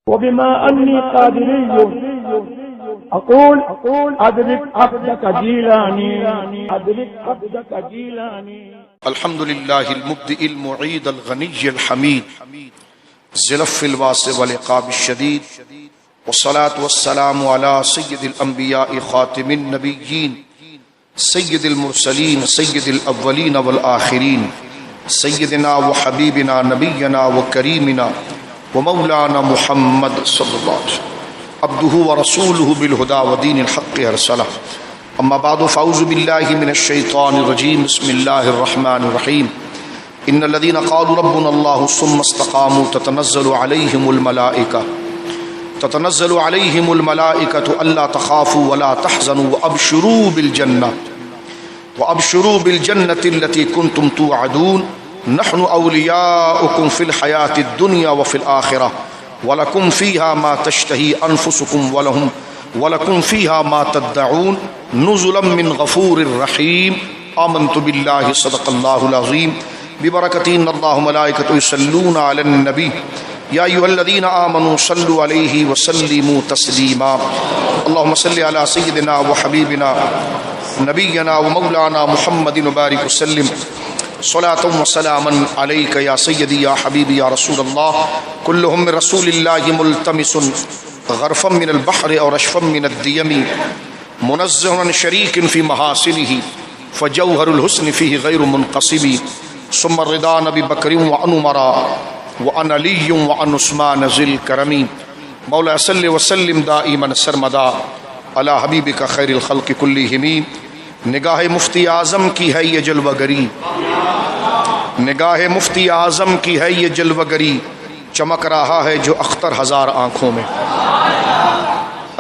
وبما أني قادري أقول أدرك عبدك جيلاني أدرك عبدك جيلاني. الحمد لله المبدئ المعيد الغني الحميد زلف الواسع والعقاب الشديد، والصلاة والسلام على سيد الأنبياء خاتم النبيين سيد المرسلين سيد الأولين والآخرين سيدنا وحبيبنا نبينا وكريمنا ومولانا محمد صلی اللہ علیہ وسلم عبدہ ورسولہ بالہدى ودین الحق ارسلہ. اما بعد فاعوذ باللہ من الشیطان الرجیم. بسم اللہ الرحمن الرحیم. ان الذين قالوا ربنا الله ثم استقاموا تتنزل عليهم الملائكة ألا تخافوا ولا تحزنوا وأبشروا بالجنة التي كنتم توعدون نحن أولياؤكم في الحياة الدنيا وفي الآخرة ولكم فيها ما تشتهي أنفسكم ولكم فيها ما تدعون نزلا من غفور رحيم. آمنت بالله صدق الله العظيم. ببركة إن الله ملائكته يصلون على النبي يا أيها الذين آمنوا صلوا عليه وسلموا تسليما. اللهم صل على سيدنا وحبيبنا نبينا ومولانا محمد وبارك وسلم صلاة وسلاما عليك يا سيدي يا حبيبي يا رسول الله. كلهم من رسول الله ملتمس غرفا من البحر أو رشفا من الديم منزه عن شريك في محاسنه فجوهر الحسن فيه غير منقسم. ثم الرضا نبي بكر وعن عمر وعن علي وعن عثمان ذي الكرم. مولا صل وسلم دائما سرمدا على حبيبك خير الخلق كلهم. نگاہ مفتی اعظم کی ہے یہ جلوہ گری، نگاہ مفتی اعظم کی ہے یہ جلوہ گری، چمک رہا ہے جو اختر ہزار آنکھوں میں.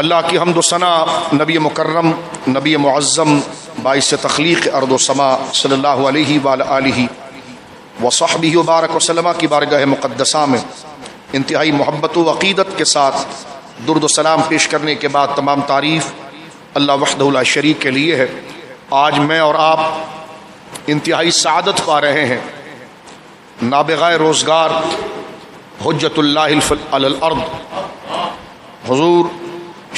اللہ کی حمد و ثنا نبی مکرم نبی معظم باعث تخلیق ارض و سما صلی اللہ علیہ وآلہ وصحبہ وبارک وسلم کی بارگاہ مقدسہ میں انتہائی محبت و عقیدت کے ساتھ درود و سلام پیش کرنے کے بعد تمام تعریف اللہ وحدہ لا شریک کے لیے ہے. آج میں اور آپ انتہائی سعادت پا رہے ہیں. نابغہ روزگار حجت اللہ علی الارض حضور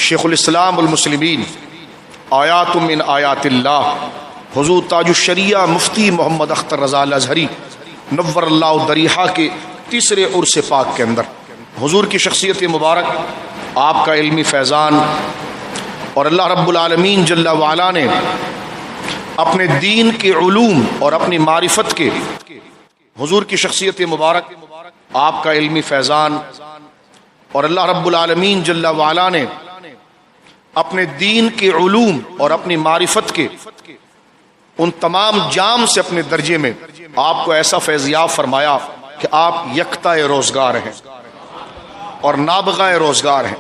شیخ الاسلام المسلمین آیات من آیات اللہ حضور تاج الشریعہ مفتی محمد اختر رضا الازہری نور اللہ دریحہ کے تیسرے عرس پاک کے اندر حضور کی شخصیت مبارک، آپ کا علمی فیضان، اور اللہ رب العالمین جل وعلا نے اپنے دین کے علوم اور اپنی معرفت کے حضور کی شخصیت مبارک، آپ کا علمی فیضان، اور اللہ رب العالمین جل وعلا نے اپنے دین کے علوم اور اپنی معرفت کے ان تمام جام سے اپنے درجے میں آپ کو ایسا فیضیاب فرمایا کہ آپ یکتا روزگار ہیں اور نابغہ روزگار ہیں.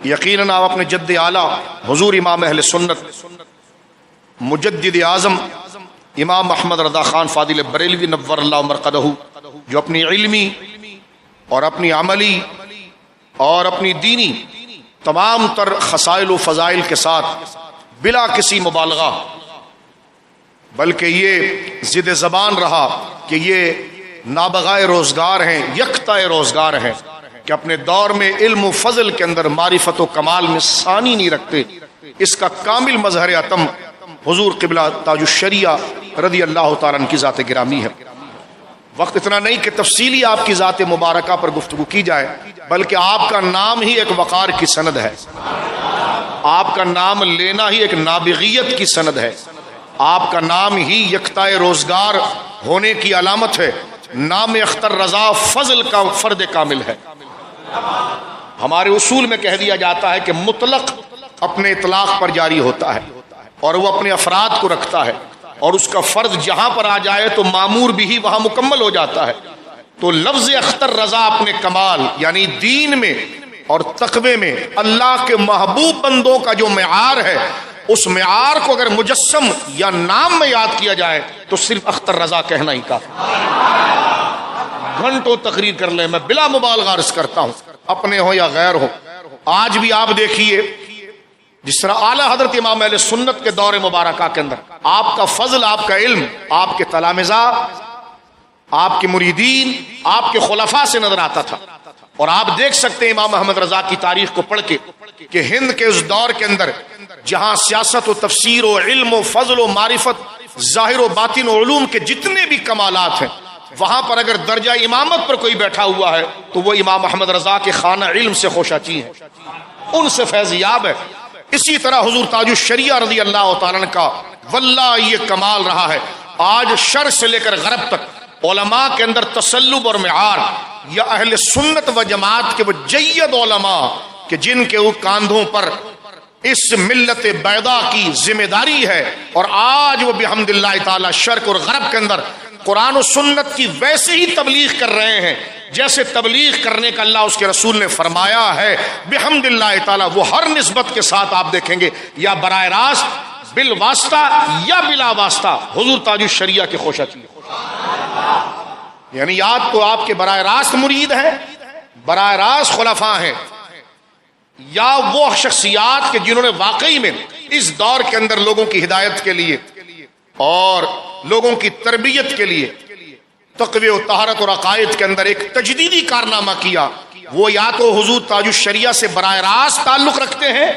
یقیناً آپ اپنے جد اعلیٰ حضور امام اہل سنت مجدد اعظم امام احمد رضا خان فاضل بریلوی نور اللہ مرقدہ، جو اپنی علمی اور اپنی عملی اور اپنی دینی تمام تر خصائل و فضائل کے ساتھ بلا کسی مبالغہ، بلکہ یہ ضد زبان رہا کہ یہ نابغہ روزگار ہیں، یکتا روزگار ہیں، کہ اپنے دور میں علم و فضل کے اندر معرفت و کمال میں ثانی نہیں رکھتے. اس کا کامل مظہر اتم حضور قبلہ تاج الشریعہ رضی اللہ تعالیٰ عنہ کی ذات گرامی ہے. وقت اتنا نہیں کہ تفصیلی آپ کی ذات مبارکہ پر گفتگو کی جائے، بلکہ آپ کا نام ہی ایک وقار کی سند ہے، آپ کا نام لینا ہی ایک نابغیت کی سند ہے، آپ کا نام ہی یکتا روزگار ہونے کی علامت ہے. نام اختر رضا فضل کا فرد کامل ہے. ہمارے اصول میں کہہ دیا جاتا ہے کہ مطلق اپنے اطلاق پر جاری ہوتا ہے اور وہ اپنے افراد کو رکھتا ہے، اور اس کا فرض جہاں پر آ جائے تو معمور بھی وہاں مکمل ہو جاتا ہے. تو لفظ اختر رضا اپنے کمال یعنی دین میں اور تقوی میں اللہ کے محبوب بندوں کا جو معیار ہے، اس معیار کو اگر مجسم یا نام میں یاد کیا جائے تو صرف اختر رضا کہنا ہی کافی. گھنٹوں تقریر کر لیں، میں بلا مبالغہ عرض کرتا ہوں، اپنے ہو یا غیر ہو. آج بھی آپ دیکھیے جس طرح اعلیٰ حضرت امام اہل سنت کے دور مبارکہ کے اندر آپ کا فضل، آپ کا علم، آپ کے تلامذہ، آپ کے مریدین، آپ کے خلفاء سے نظر آتا تھا. اور آپ دیکھ سکتے ہیں امام احمد رضا کی تاریخ کو پڑھ کے کہ ہند کے اس دور کے اندر جہاں سیاست و تفسیر و علم و فضل و معرفت ظاہر و باطن و علوم کے جتنے بھی کمالات ہیں، وہاں پر اگر درجہ امامت پر کوئی بیٹھا ہوا ہے تو وہ امام احمد رضا کے خانہ علم سے خوشاچی ہیں، ان سے فیض یاب ہے۔ اسی طرح حضور تاج الشریعہ رضی اللہ تعالیٰ عنہ کا واللہ یہ کمال رہا ہے، آج شرق سے لے کر غرب تک علماء کے اندر تسلب اور معیار، یا اہل سنت و جماعت کے وہ جید علماء کہ جن کے کاندھوں پر اس ملت بیضا کی ذمہ داری ہے، اور آج وہ بحمد اللہ تعالی شرق اور غرب کے اندر قرآن و سنت کی ویسے ہی تبلیغ کر رہے ہیں جیسے تبلیغ کرنے کا اللہ اس کے رسول نے فرمایا ہے بحمد اللہ تعالی۔ وہ ہر نسبت کے ساتھ آپ دیکھیں گے یا براہ راست بالواسطہ یا بلا واسطہ حضور تاج الشریعہ کے خوشاچی، یعنی یا تو آپ کے براہ راست مرید ہیں، براہ راست خلفاء ہیں، یا وہ شخصیات کے جنہوں نے واقعی میں اس دور کے اندر لوگوں کی ہدایت کے لیے اور لوگوں کی تربیت کے لیے تقوی و طہارت اور عقائد کے اندر ایک تجدیدی کارنامہ کیا، وہ یا تو حضور تاج الشریعہ سے براہ راست تعلق رکھتے ہیں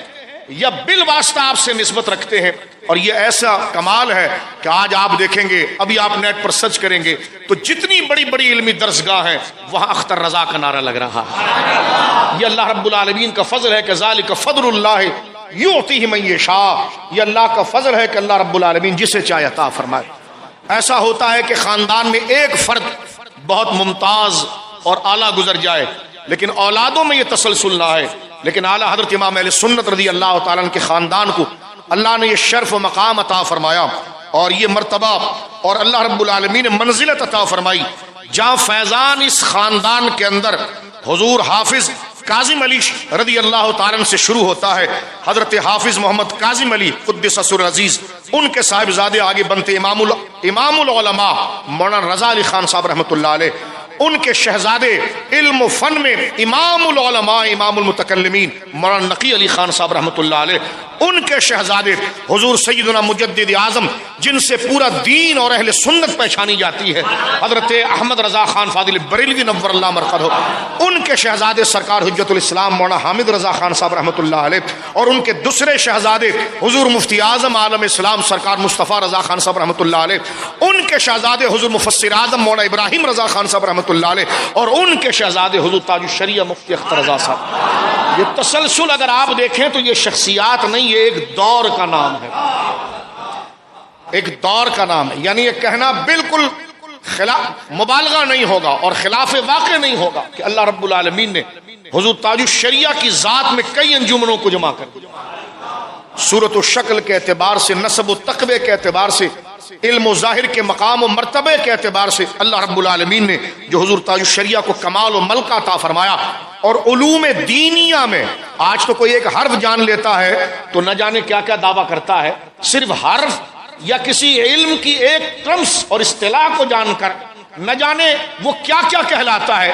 یا بالواسطہ آپ سے نسبت رکھتے ہیں۔ اور یہ ایسا کمال ہے کہ آج آپ دیکھیں گے، ابھی آپ نیٹ پر سرچ کریں گے تو جتنی بڑی بڑی علمی درسگاہ ہیں وہاں اختر رضا کا نعرہ لگ رہا ہے۔ یہ اللہ رب العالمین کا فضل ہے کہ ذالک فضل اللہ یعطیہ من یشاء، یہ اللہ کا فضل ہے کہ اللہ رب العالمین جسے چاہے عطا فرمائے۔ ایسا ہوتا ہے کہ خاندان میں ایک فرد بہت ممتاز اور اعلیٰ گزر جائے لیکن اولادوں میں یہ تسلسل نہ ہے، لیکن اعلیٰ حضرت امام اہل سنت رضی اللہ تعالیٰ عنہ کے خاندان کو اللہ نے یہ شرف و مقام عطا فرمایا اور یہ مرتبہ اور اللہ رب العالمین نے منزلت عطا فرمائی جہاں فیضان اس خاندان کے اندر حضور حافظ کاظم علی رضی اللہ تعالیٰ عنہ سے شروع ہوتا ہے۔ حضرت حافظ محمد کاظم علی قدس سر عزیز، ان کے صاحبزادے آگے بنتے امام العلماء مولانا رضا علی خان صاحب رحمۃ اللہ علیہ، ان کے شہزادے علم و فن میں امام العلماء امام المتکلمین مولانا نقی علی خان صاحب رحمۃ اللہ علیہ، ان کے شہزادے حضور سیدنا مجدد اعظم جن سے پورا دین اور اہل سنت پہچانی جاتی ہے حضرت احمد رضا خان فاضل بریلوی نور اللہ مرقدہ، ان کے شہزادے سرکار حجت الاسلام مولانا حامد رضا خان صاحب رحمۃ اللہ علیہ، اور ان کے دوسرے شہزادے حضور مفتی اعظم عالم اسلام سرکار مصطفیٰ رضا خان صاحب رحمۃ اللہ علیہ، ان کے شہزادے حضور مفسر اعظم مولانا ابراہیم رضا خان صاحب رحمۃ اللہ علیہ، اور ان کے شہزادے حضور تاج الشریعہ مفتی اختر رضا صاحب۔ یہ تسلسل اگر آپ دیکھیں تو یہ شخصیات نہیں، یہ ایک دور کا نام ہے، ایک دور کا نام ہے، یعنی یہ کہنا بالکل مبالغہ نہیں ہوگا اور خلاف واقع نہیں ہوگا کہ اللہ رب العالمین نے حضور تاج الشریعہ کی ذات میں کئی انجمنوں کو جمع کر دیا، صورت و شکل کے اعتبار سے، نسب و تقوی کے اعتبار سے، علم و ظاہر کے مقام و مرتبے کے اعتبار سے اللہ رب العالمین نے جو حضور تاج الشریعہ کو کمال و ملکہ عطا فرمایا۔ اور علوم دینیہ میں آج تو کوئی ایک حرف جان لیتا ہے تو نہ جانے کیا کیا دعویٰ کرتا ہے، صرف حرف یا کسی علم کی ایک ٹرمز اور اصطلاح کو جان کر نہ جانے وہ کیا کیا کہلاتا ہے۔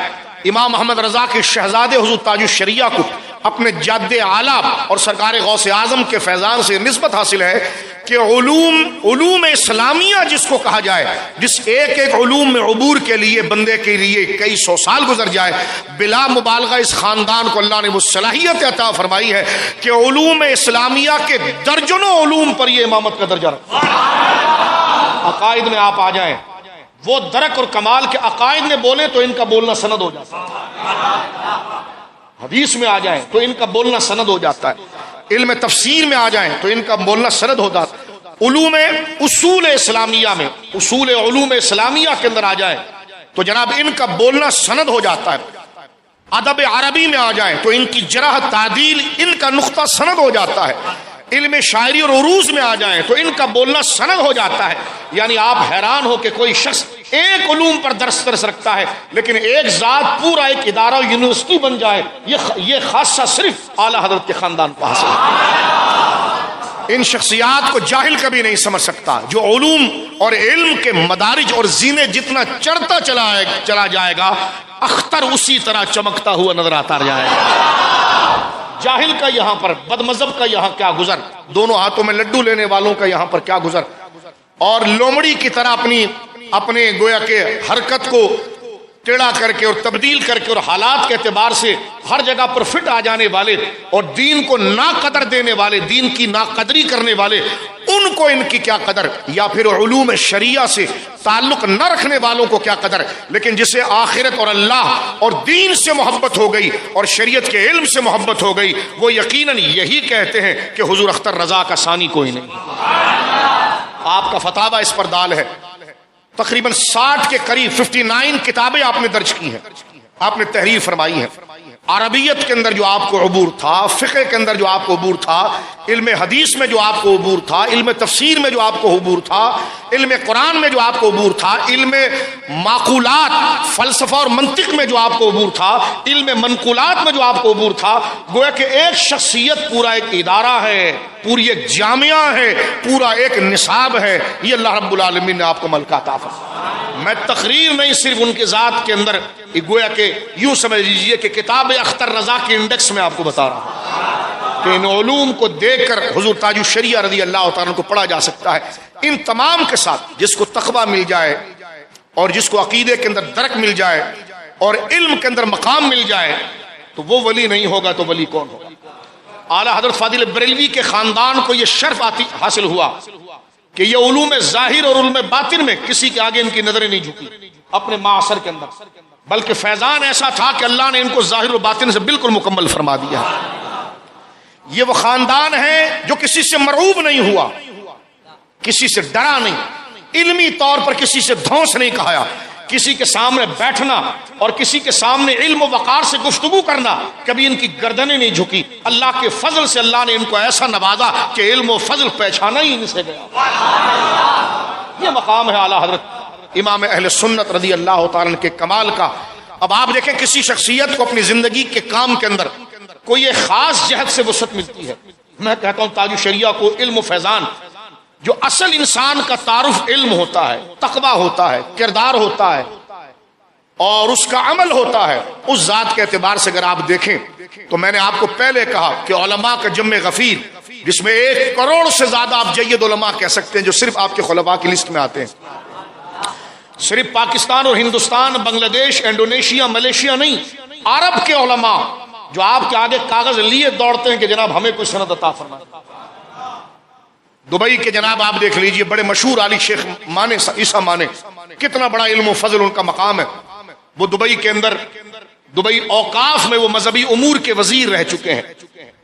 امام محمد رضا کے شہزادے حضور تاج الشریعہ کو اپنے جد اعلیٰ اور سرکار غوث اعظم کے فیضان سے نسبت حاصل ہے کہ علوم اسلامیہ جس کو کہا جائے، جس ایک ایک علوم میں عبور کے لیے بندے کے لیے کئی سو سال گزر جائے، بلا مبالغہ اس خاندان کو اللہ نے وہ صلاحیت عطا فرمائی ہے کہ علوم اسلامیہ کے درجنوں علوم پر یہ امامت کا درجہ رکھتا ہے۔ عقائد میں آپ آ جائیں، وہ درک اور کمال کے عقائد نے بولے تو ان کا بولنا سند ہو جاتا ہے، حدیث میں آ جائیں تو ان کا بولنا سند ہو جاتا ہے، علم تفسیر میں آ جائیں تو ان کا بولنا سند ہو جاتا ہے، علوم اصول اسلامیہ میں، اصول علوم اسلامیہ کے اندر آ جائیں تو جناب ان کا بولنا سند ہو جاتا ہے، ادب عربی میں آ جائیں تو ان کی جرح تعدیل ان کا نقطہ سند ہو جاتا ہے، علم شاعری اور عروض میں آ جائیں تو ان کا بولنا سند ہو جاتا ہے۔ یعنی آپ حیران ہو کہ کوئی شخص ایک علوم پر درس رکھتا ہے لیکن ایک ذات پورا ایک ادارہ یونیورسٹی بن جائے، یہ خاصہ صرف اعلیٰ حضرت کے خاندان کو حاصل ہے۔ ان شخصیات کو جاہل کبھی نہیں سمجھ سکتا، جو علوم اور علم کے مدارج اور زینے جتنا چڑھتا چلا جائے گا اختر اسی طرح چمکتا ہوا نظر آتا جائے گا۔ جاہل کا یہاں پر، بد مذہب کا یہاں کیا گزر، دونوں ہاتھوں میں لڈو لینے والوں کا یہاں پر کیا گزر، اور لومڑی کی طرح اپنے گویا کے حرکت کو ٹیڑھا کر کے اور تبدیل کر کے اور حالات کے اعتبار سے ہر جگہ پر فٹ آ جانے والے اور دین کو ناقدر دینے والے، دین کی ناقدری کرنے والے، ان کو ان کی کیا قدر، یا پھر علوم شریعہ سے تعلق نہ رکھنے والوں کو کیا قدر۔ لیکن جسے آخرت اور اللہ اور دین سے محبت ہو گئی اور شریعت کے علم سے محبت ہو گئی، وہ یقیناً یہی کہتے ہیں کہ حضور اختر رضا کا ثانی کوئی نہیں۔ آپ کا فتاوی اس پر دال ہے، تقریباً 60 کے قریب 59 کتابیں آپ نے درج کی ہیں، آپ نے تحریر فرمائی ہے۔ عربیت کے اندر جو آپ کو عبور تھا، فقہ کے اندر جو آپ کو عبور تھا، علم حدیث میں جو آپ کو عبور تھا، علم تفسیر میں جو آپ کو عبور تھا، علم قرآن میں جو آپ کو عبور تھا، علم معقولات فلسفہ اور منطق میں جو آپ کو عبور تھا، علم منقولات میں جو آپ کو عبور تھا، گویا کہ ایک شخصیت پورا ایک ادارہ ہے، پوری ایک جامعہ ہے، پورا ایک نصاب ہے۔ یہ اللہ رب العالمین نے آپ کو ملکہ عطا فرمایا۔ میں تقریر نہیں، صرف ان کے ذات کے اندر گویا کہ یوں سمجھ لیجئے کہ کتاب اختر رضا کے انڈیکس میں آپ کو بتا رہا ہوں کہ ان علوم کو دیکھ کر حضور تاج الشریعہ رضی اللہ تعالیٰ کو پڑھا جا سکتا ہے۔ ان تمام کے ساتھ جس کو تقویٰ مل جائے اور جس کو عقیدے کے اندر درک مل جائے اور علم کے اندر مقام مل جائے تو وہ ولی نہیں ہوگا تو ولی کون ہوگا؟ اعلیٰ حضرت فاضل بریلوی کے خاندان کو یہ شرف حاصل ہوا کہ یہ علوم ظاہر اور علوم باطن میں کسی کے آگے ان کی نظریں نہیں جھکی اپنے معاصر کے اندر، بلکہ فیضان ایسا تھا کہ اللہ نے ان کو ظاہر و باطن سے بالکل مکمل فرما دیا۔ یہ وہ خاندان ہے جو کسی سے مرعوب نہیں ہوا، کسی سے ڈرا نہیں، علمی طور پر کسی سے دھونس نہیں کہایا، کسی کے سامنے بیٹھنا اور کسی کے سامنے علم و وقار سے گفتگو کرنا کبھی ان کی گردنیں نہیں جھکی۔ اللہ کے فضل سے اللہ نے ان کو ایسا نوازا کہ علم و فضل پہچانا ہی ان سے گیا۔ یہ مقام ہے اعلیٰ حضرت امام اہل سنت رضی اللہ تعالیٰ کے کمال کا۔ اب آپ دیکھیں کسی شخصیت کو اپنی زندگی کے کام کے اندر کوئی ایک خاص جہت سے وسعت ملتی ہے۔ میں کہتا ہوں تاج الشریعہ کو علم و فیضان، جو اصل انسان کا تعارف علم ہوتا ہے، تقویٰ ہوتا ہے، کردار ہوتا ہے اور اس کا عمل ہوتا ہے، اس ذات کے اعتبار سے اگر آپ دیکھیں تو میں نے آپ کو پہلے کہا کہ علماء کا جمع غفیر، جس میں 1 کروڑ سے زیادہ آپ جید علماء کہہ سکتے ہیں جو صرف آپ کے خلفاء کی لسٹ میں آتے ہیں۔ صرف پاکستان اور ہندوستان، بنگلہ دیش، انڈونیشیا، ملیشیا نہیں، عرب کے علماء جو آپ کے آگے کاغذ لیے دوڑتے ہیں کہ جناب ہمیں کوئی سند عطا فرمائے۔ دبئی کے جناب آپ دیکھ لیجئے، بڑے مشہور علی شیخ مانے، عیسیٰ مانے، کتنا بڑا علم و فضل ان کا مقام ہے۔ وہ دبئی کے اندر، دبئی اوقاف میں وہ مذہبی امور کے وزیر رہ چکے ہیں،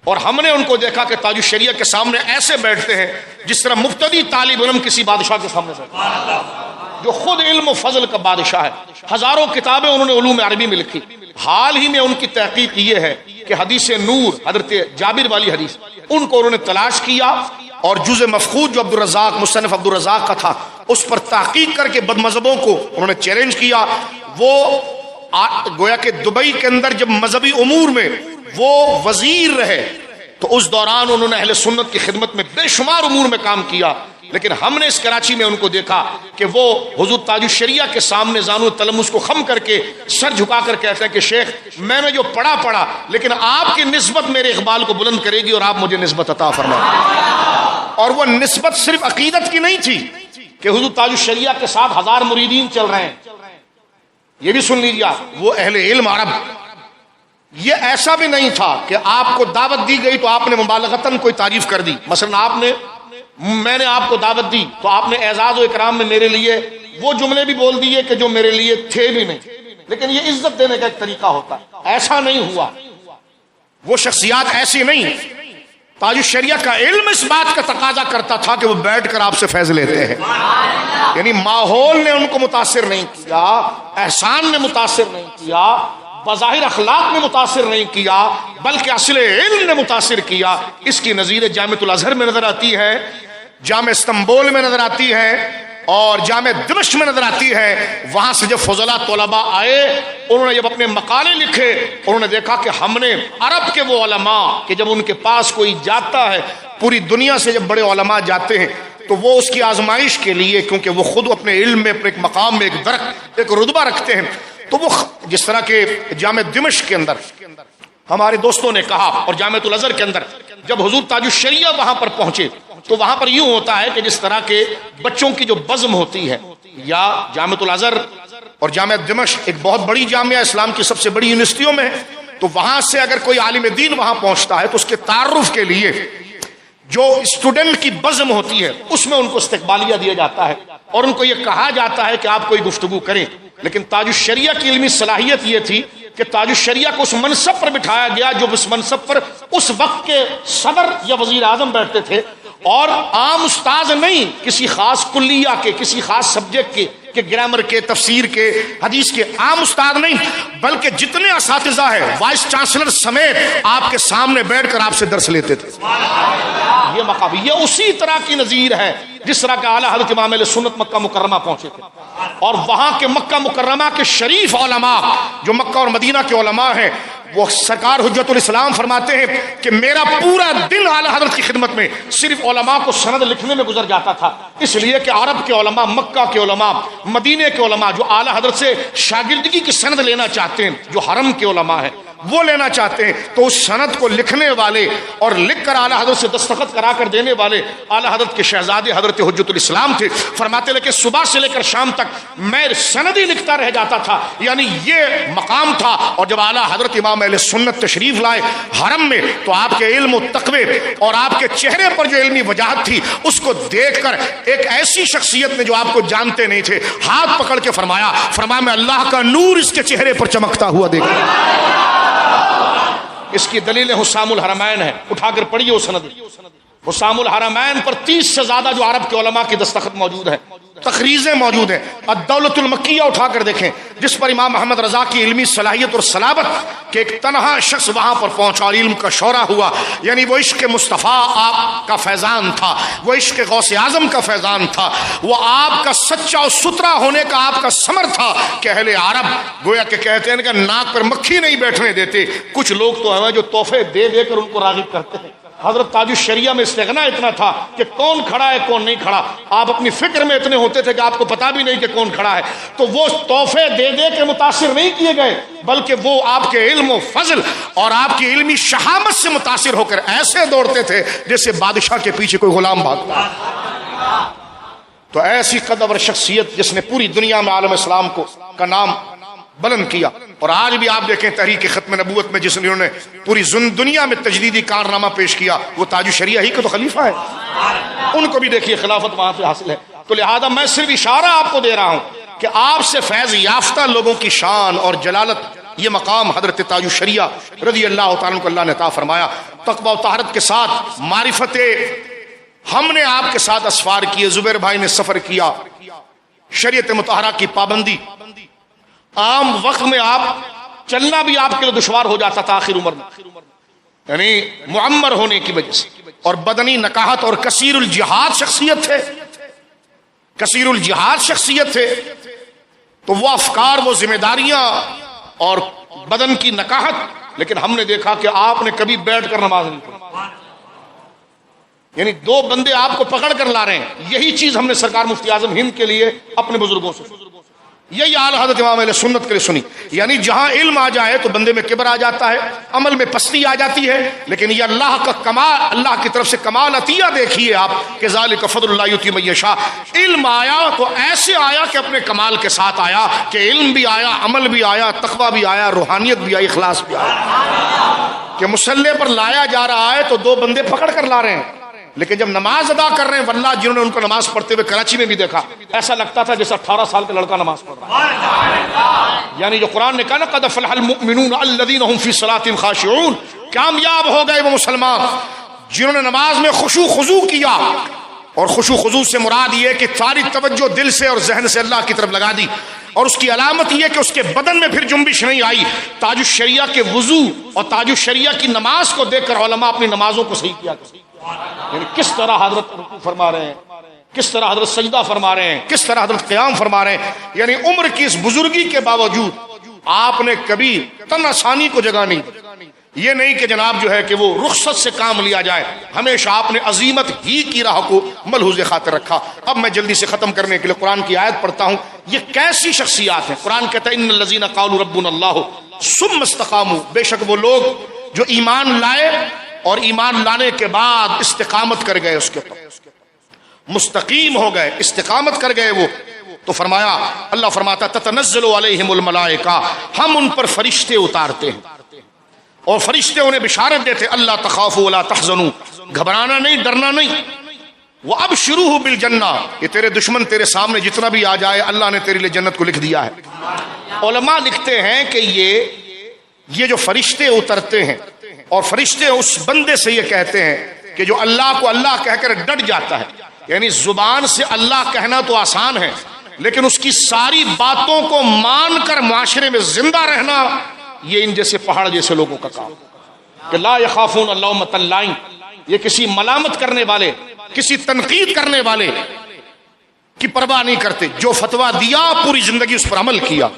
اور ہم نے ان کو دیکھا کہ تاج الشریعہ کے سامنے ایسے بیٹھتے ہیں جس طرح مبتدی طالب علم کسی بادشاہ کے سامنے بیٹھتے ہیں، جو خود علم و فضل کا بادشاہ ہے۔ ہزاروں کتابیں انہوں نے علوم عربی میں لکھی۔ حال ہی میں ان کی تحقیق یہ ہے کہ حدیث نور، حضرت جابر والی حدیث، ان کو انہوں نے تلاش کیا اور جز مفقود جو عبدالرزاق، مصنف عبدالرزاق کا تھا، اس پر تحقیق کر کے بد مذہبوں کو انہوں نے چیلنج کیا۔ وہ گویا کہ دبئی کے اندر جب مذہبی امور میں وہ وزیر رہے تو اس دوران انہوں نے اہل سنت کی خدمت میں بے شمار امور میں کام کیا، لیکن ہم نے اس کراچی میں ان کو دیکھا کہ وہ حضور تاج الشریعہ کے سامنے زانو تلمس کو خم کر کے سر جھکا کر کہتے ہیں کہ شیخ میں نے جو پڑھا لیکن آپ کی نسبت میرے اقبال کو بلند کرے گی اور آپ مجھے نسبت عطا فرمائیں۔ اور وہ نسبت صرف عقیدت کی نہیں تھی کہ حضور تاج الشریعہ کے ساتھ 1000 مریدین چل رہے ہیں، یہ بھی سن لیجیے، وہ اہل علم عرب۔ یہ ایسا بھی نہیں تھا کہ آپ کو دعوت دی گئی تو آپ نے مبالغتاً کوئی تعریف کر دی، مثلا میں نے آپ کو دعوت دی تو آپ نے اعزاز و اکرام میں میرے لیے وہ جملے بھی بول دیے کہ جو میرے لیے تھے بھی نہیں، لیکن یہ عزت دینے کا ایک طریقہ ہوتا ہے، ایسا نہیں ہوا۔ وہ شخصیات ایسی نہیں۔ تاج الشریعہ کا علم اس بات کا تقاضا کرتا تھا کہ وہ بیٹھ کر آپ سے فیض لیتے ہیں، یعنی ماحول نے ان کو متاثر نہیں کیا، احسان نے متاثر نہیں کیا، بظاہر اخلاق نے متاثر نہیں کیا، بلکہ اصل علم نے متاثر کیا۔ اس کی نظیر جامعۃ الازہر میں نظر آتی ہے، جامع استنبول میں نظر آتی ہے اور جامع دمشق میں نظر آتی ہے۔ وہاں سے جب فضلاء طلباء آئے، انہوں نے جب اپنے مقالے لکھے، انہوں نے دیکھا کہ ہم نے عرب کے وہ علماء کہ جب ان کے پاس کوئی جاتا ہے، پوری دنیا سے جب بڑے علماء جاتے ہیں تو وہ اس کی آزمائش کے لیے، کیونکہ وہ خود اپنے علم میں اپنے ایک مقام میں ایک درک، ایک رتبہ رکھتے ہیں، تو وہ جس طرح کہ جامع دمشق کے اندر ہمارے دوستوں نے کہا اور جامعۃ الازہر کے اندر جب حضور تاج الشریعہ وہاں پر پہنچے تو وہاں پر یوں ہوتا ہے کہ جس طرح کے بچوں کی جو بزم ہوتی ہے، یا جامعۃ الازہر اور جامعہ دمشق ایک بہت بڑی جامعہ اسلام کی سب سے بڑی یونیورسٹیوں میں ہے، تو وہاں سے اگر کوئی عالم دین وہاں پہنچتا ہے تو اس کے تعارف کے لیے جو اسٹوڈنٹ کی بزم ہوتی ہے اس میں ان کو استقبالیہ دیا جاتا ہے اور ان کو یہ کہا جاتا ہے کہ آپ کوئی گفتگو کریں. لیکن تاج الشریعہ کی علمی صلاحیت یہ تھی کہ تاج الشریعہ کو اس منصب پر بٹھایا گیا جو اس منصب پر اس وقت کے صدر یا وزیر اعظم بیٹھتے تھے، اور عام استاذ نہیں، کسی خاص کلیہ کے، کسی خاص سبجیکٹ کے، کہ گرامر کے، تفسیر کے، حدیث کے عام استاد نہیں، بلکہ جتنے اساتذہ ہیں وائس چانسلر سمیت آپ کے سامنے بیٹھ کر آپ سے درس لیتے تھے. یہ مقام یہ اسی طرح کی نظیر ہے جس طرح کا اعلیٰ حضرت امام اہل سنت مکہ مکرمہ پہنچے تھے، اور وہاں کے مکہ مکرمہ کے شریف علماء جو مکہ اور مدینہ کے علماء ہیں، وہ سرکار حجت الاسلام فرماتے ہیں کہ میرا پورا دن اعلیٰ حضرت کی خدمت میں صرف علماء کو سند لکھنے میں گزر جاتا تھا، اس لیے کہ عرب کے علماء، مکہ کے علماء، مدینے کے علماء جو اعلیٰ حضرت سے شاگردگی کی سند لینا چاہتے ہیں، جو حرم کے علماء ہیں وہ لینا چاہتے ہیں، تو اس سند کو لکھنے والے اور لکھ کر اعلیٰ حضرت سے دستخط کرا کر دینے والے اعلیٰ حضرت کے شہزادے حضرت حجت الاسلام تھے. فرماتے لیکن صبح سے لے کر شام تک میں سند ہی لکھتا رہ جاتا تھا، یعنی یہ مقام تھا. اور جب اعلیٰ حضرت امام اہل سنت تشریف لائے حرم میں تو آپ کے علم و تقوی اور آپ کے چہرے پر جو علمی وجاہت تھی اس کو دیکھ کر ایک ایسی شخصیت نے جو آپ کو جانتے نہیں تھے ہاتھ پکڑ کے فرمایا میں اللہ کا نور اس کے چہرے پر چمکتا ہوا دیکھا. اس کی دلیل حسام الحرمین ہے، اٹھا کر پڑھیے وہ سند. حسام الحرمین پر 30 سے زیادہ جو عرب کے علماء کی دستخط موجود ہیں، تخریزیں موجود ہیں. الدولۃ المکیہ اٹھا کر دیکھیں جس پر امام محمد رضا کی علمی صلاحیت اور صلابت کہ ایک تنہا شخص وہاں پر پہنچا اور علم کا شورا ہوا، یعنی وہ عشق مصطفیٰ آپ کا فیضان تھا، وہ عشق غوث اعظم کا فیضان تھا، وہ آپ کا سچا اور ستھرا ہونے کا آپ کا ثمر تھا کہ اہل عرب گویا کہ کہتے ہیں کہ ناک پر مکھی نہیں بیٹھنے دیتے. کچھ لوگ تو ہیں جو تحفے دے دے کر ان کو راغب کرتے ہیں. حضرت تاج الشریعہ میں استغنا اتنا تھا کہ کون کھڑا ہے کون نہیں کھڑا، آپ اپنی فکر میں اتنے ہوتے تھے کہ آپ کو پتا بھی نہیں کہ کون کھڑا ہے. تو وہ تحفے دے دے کے متاثر نہیں کیے گئے، بلکہ وہ آپ کے علم و فضل اور آپ کی علمی شہامت سے متاثر ہو کر ایسے دوڑتے تھے جیسے بادشاہ کے پیچھے کوئی غلام بھاگتا. تو ایسی قدر شخصیت جس نے پوری دنیا میں عالم اسلام کو کا نام بلند کیا. اور آج بھی آپ دیکھیں تحریک ختم نبوت میں جس نے پوری دنیا میں تجدیدی کارنامہ پیش کیا وہ تاج الشریعہ ہی کا تو خلیفہ ہے. ان کو بھی دیکھیے خلافت وہاں پہ حاصل ہے. تو لہذا میں صرف اشارہ آپ کو دے رہا ہوں کہ آپ سے فیض یافتہ لوگوں کی شان اور جلالت یہ مقام حضرت تاج الشریعہ رضی اللہ تعالیٰ کو اللہ نے عطا فرمایا. تقوی و طہارت کے ساتھ معرفت ہم نے آپ کے ساتھ اسفار کیے، زبیر بھائی نے سفر کیا، شریعت مطہرہ کی پابندی. عام وقت میں آپ چلنا بھی آپ کے لیے دشوار ہو جاتا تھا آخر عمر میں، یعنی معمر ہونے کی وجہ سے، اور بدنی نکاحت اور کثیر الجہاد شخصیت تھے، کثیر الجہاد شخصیت تھے. تو وہ افکار، وہ ذمہ داریاں اور بدن کی نکاحت، لیکن ہم نے دیکھا کہ آپ نے کبھی بیٹھ کر نماز نہیں پڑھی. یعنی دو بندے آپ کو پکڑ کر لا رہے ہیں. یہی چیز ہم نے سرکار مفتی اعظم ہند کے لیے اپنے بزرگوں سے، یہی اعلیٰ حضرت امام اہل سنت کے لیے سنی. یعنی جہاں علم آ جائے تو بندے میں کبر آ جاتا ہے، عمل میں پستی آ جاتی ہے، لیکن یہ اللہ کا کمال، اللہ کی طرف سے کمال عطیہ دیکھیے آپ کہ ذالک فضل اللہ یؤتی من یشاء. علم آیا تو ایسے آیا کہ اپنے کمال کے ساتھ آیا کہ علم بھی آیا، عمل بھی آیا، تقویٰ بھی آیا، روحانیت بھی آئی، اخلاص بھی آیا. کہ مسلح پر لایا جا رہا ہے تو دو بندے پکڑ کر لا رہے ہیں، لیکن جب نماز ادا کر رہے ہیں، واللہ جنہوں نے ان کو نماز پڑھتے ہوئے کراچی میں بھی دیکھا، ایسا لگتا تھا جیسے 18 سال کا لڑکا نماز پڑھ رہا ہے. یعنی جو قرآن نے کہا نا قد افلح المؤمنون الذین هم فی صلاتهم خاشعون، کامیاب ہو گئے وہ مسلمان جنہوں نے نماز میں خشوع خضوع کیا. اور خشوع خضوع سے مراد یہ کہ ساری توجہ دل سے اور ذہن سے اللہ کی طرف لگا دی. اور اس کی علامت یہ کہ اس کے بدن میں پھر جنبش نہیں آئی. تاج الشریعہ کے وضو اور تاج الشریعہ کی نماز کو دیکھ کر علماء اپنی نمازوں کو صحیح کیا. یعنی کس طرح حضرت رکوع فرما رہے ہیں، کس طرح حضرت سجدہ فرما رہے ہیں، کس طرح حضرت قیام فرما رہے ہیں. یعنی عمر کی اس بزرگی کے باوجود آپ نے کبھی تن آسانی کو جگہ نہیں دی. یہ نہیں کہ جناب جو ہے کہ وہ رخصت سے کام لیا جائے، ہمیشہ آپ نے عظیمت ہی کی راہ کو ملحوظ خاطر رکھا. اب میں جلدی سے ختم کرنے کے لیے قرآن کی آیت پڑھتا ہوں. یہ کیسی شخصیات ہیں؟ قرآن کہتا ہے ان الذین قالوا ربنا اللہ ثم استقاموا، بے شک وہ لوگ جو ایمان لائے اور ایمان لانے کے بعد استقامت کر گئے، اس کے اوپر مستقیم ہو گئے، استقامت کر گئے وہ. تو فرمایا، اللہ فرماتا تتنزل علیہم الملائکہ، ہم ان پر فرشتے اتارتے ہیں اور فرشتے انہیں بشارت دیتے اللہ تخافوا ولا تحزنوا، گھبرانا نہیں، ڈرنا نہیں، وابشروہ بالجنہ، یہ تیرے دشمن تیرے سامنے جتنا بھی آ جائے اللہ نے تیرے لیے جنت کو لکھ دیا ہے۔ علماء لکھتے ہیں کہ یہ جو فرشتے اترتے ہیں اور فرشتے اس بندے سے یہ کہتے ہیں کہ جو اللہ کو اللہ کہہ کر ڈٹ جاتا ہے، یعنی زبان سے اللہ کہنا تو آسان ہے لیکن اس کی ساری باتوں کو مان کر معاشرے میں زندہ رہنا یہ ان جیسے پہاڑ جیسے لوگوں کا کام کہ لا یخافون لومۃ لائم، یہ کسی ملامت کرنے والے، کسی تنقید کرنے والے کی پرواہ نہیں کرتے۔ جو فتویٰ دیا پوری زندگی اس پر عمل کیا،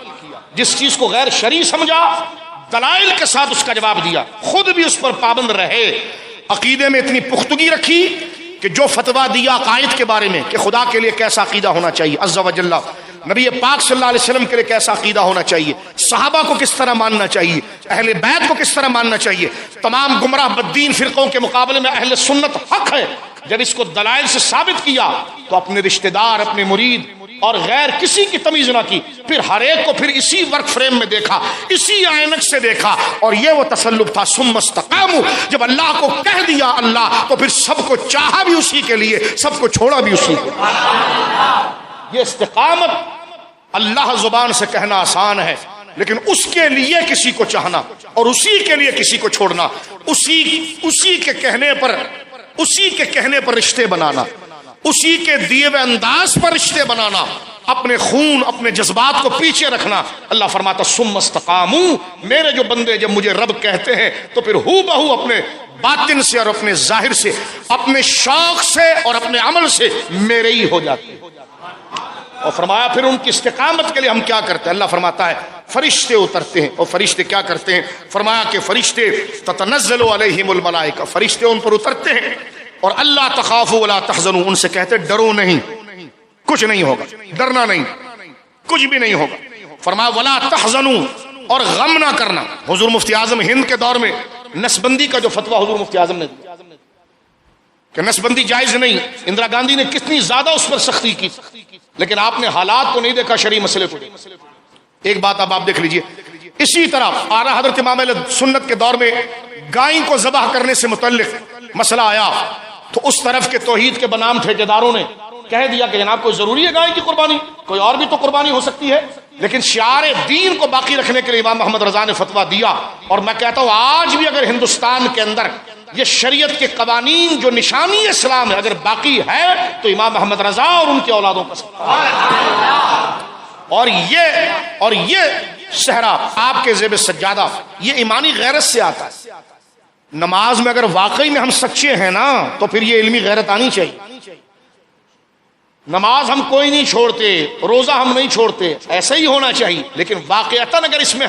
جس چیز کو غیر شرعی سمجھا دلائل کے ساتھ اس کا جواب دیا، خود بھی اس پر پابند رہے، عقیدے میں اتنی پختگی رکھی کہ جو فتویٰ دیا عقائد کے بارے میں کہ خدا کے لیے کیسا عقیدہ ہونا چاہیے عز و جل، نبی پاک صلی اللہ علیہ وسلم کے لیے کیسا عقیدہ ہونا چاہیے، صحابہ کو کس طرح ماننا چاہیے، اہل بیت کو کس طرح ماننا چاہیے، تمام گمراہ بددین فرقوں کے مقابلے میں اہل سنت حق ہے۔ جب اس کو دلائل سے ثابت کیا تو اپنے رشتہ دار، اپنے مرید اور غیر کسی کی تمیز نہ کی، پھر ہر ایک کو پھر اسی ورک فریم میں دیکھا، اسی عینک سے دیکھا، اور یہ وہ تسلب تھا ثم استقاموا، جب اللہ کو کہہ دیا اللہ تو پھر سب کو چاہا بھی اسی کے لیے، سب کو چھوڑا بھی اسی کے لیے۔ یہ استقامت اللہ زبان سے کہنا آسان ہے لیکن اس کے لیے کسی کو چاہنا اور اسی کے لیے کسی کو چھوڑنا، اسی کے کہنے پر رشتے بنانا، اسی کے دیے ہوئے انداز پر رشتے بنانا، اپنے خون اپنے جذبات کو پیچھے رکھنا۔ اللہ فرماتا ثم استقاموا، میرے جو بندے جب مجھے رب کہتے ہیں تو پھر ہو بہو اپنے باطن سے اور اپنے ظاہر سے، اپنے شوق سے اور اپنے عمل سے میرے ہی ہو جاتے ہیں۔ اور فرمایا پھر ان کی استقامت کے لیے ہم کیا کرتے ہیں؟ اللہ فرماتا ہے فرشتے اترتے ہیں، اور فرشتے کیا کرتے ہیں؟ فرمایا کہ فرشتے تتنزل علیہم الملائکہ، فرشتے ان پر اترتے ہیں اور اللہ تخافوا ولا تحزنوا، ان سے کہتے ڈرو نہیں، کچھ نہیں ہوگا، ڈرنا نہیں، کچھ بھی نہیں ہوگا۔ فرمایا ولا تحزنوا، اور غم نہ کرنا۔ حضور مفتی اعظم ہند کے دور میں نسبندی کا جو فتویٰ حضور مفتی اعظم نے دیا کہ نسبندی جائز نہیں، اندرا گاندھی نے کتنی زیادہ اس پر سختی کی، لیکن آپ نے حالات کو نہیں دیکھا، شرعی مسئلے کو۔ ایک بات اب آپ دیکھ لیجئے، اسی طرح اعلیٰ حضرت امام اہل سنت کے دور میں گائیں کو ذبح کرنے سے متعلق مسئلہ آیا تو اس طرف کے توحید کے بنام ٹھیکیداروں نے کہہ دیا کہ جناب کوئی ضروری ہے گائے کی قربانی، کوئی اور بھی تو قربانی ہو سکتی ہے، لیکن شعار دین کو باقی رکھنے کے لیے امام محمد رضا نے فتویٰ دیا۔ اور میں کہتا ہوں آج بھی اگر ہندوستان کے اندر یہ شریعت کے قوانین جو نشانی اسلام ہے اگر باقی ہے تو امام محمد رضا اور ان کے اولادوں کا اور یہ صحرا آپ کے زیب سجادہ یہ ایمانی غیرت سے آتا ہے۔ نماز میں اگر واقعی میں ہم سچے ہیں نا تو پھر یہ علمی غیرت آنی چاہیے۔ نماز ہم کوئی نہیں چھوڑتے، روزہ ہم نہیں چھوڑتے، ایسا ہی ہونا چاہیے، لیکن واقعتاً اگر اس میں